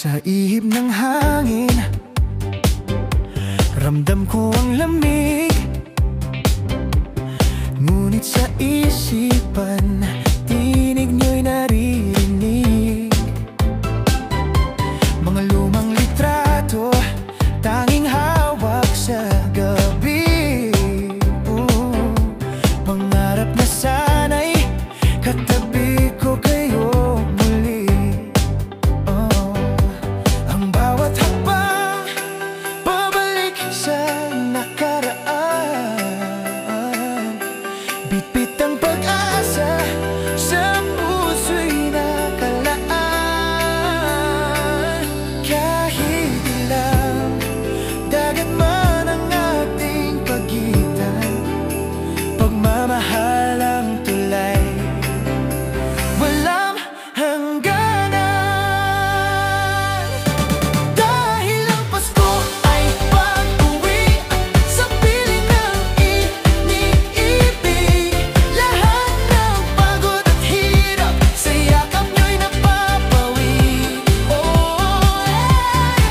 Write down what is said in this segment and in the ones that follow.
Sa ihip ng hangin, ramdam ko ang lamig. Ngunit sa isipan, tinig nyo'y naririnig. Mga lumang litrato, tanging hawak sa gabi. Pangarap na sana'y katabi ko kayo muli. Ang bawat hakbang, pabalik sa nakaraan. Bitbit ang pag-asa sa puso'y nakalaan. Kahit ilang dagat man ang ating pagitan, pagmamahal ang tulay, walang hangganan. Dahil ang Pasko ay pag-uwi sa piling ng iniibig. Lahat ng pagod at hirap sa yakap nyo'y napapawi.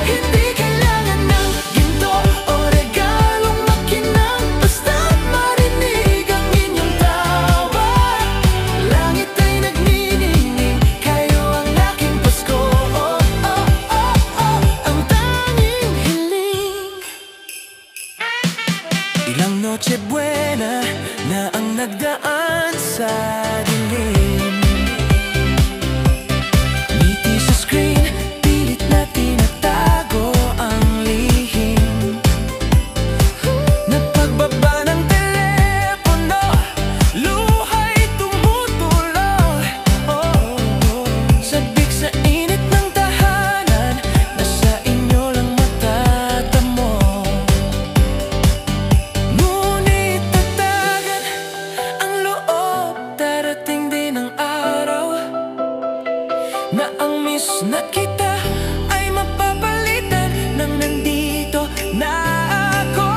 Hindi kailangan ng ginto o regalong makinang, basta't marinig ang inyong tawa. Langit ay nagniningning, kayo ang aking Pasko. Ang tanging hiling. Ilang Noche Buena na ang nagdaan sa dilim. Ngiti sa screen, pilit na tinatago ang lihim. Napagbaba ng telepono, luha'y tumutulo. Sabik sa init ng tahanan, nasa inyo lang matatamo. Ngunit tatagan ang loob, darating din ang araw na ang miss na kita ay mapapalitan ng nandito na ako.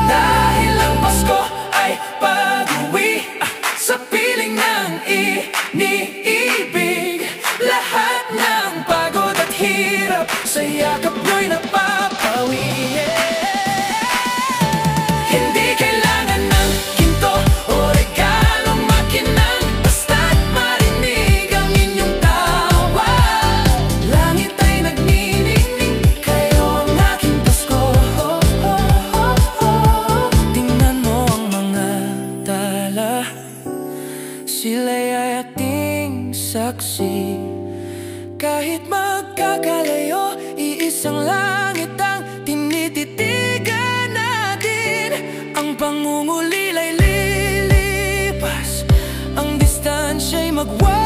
Dahil ang Pasko ay pag-uwi sa piling ng iniibig. Lahat ng pagod at hirap sa yakap nyo'y napapawi. Hindi kailangan ng ginto o regalong makinang, basta't marinig ang inyong tawa. Langit ay nagniningning, kayo ang aking Pasko. Tingnan mo ang mga tala, sila'y ay ating saksi. Kahit magkakalayo, iisang langit ang tinititigan natin. Ang pangungulila'y lilipas, ang distansya'y magwa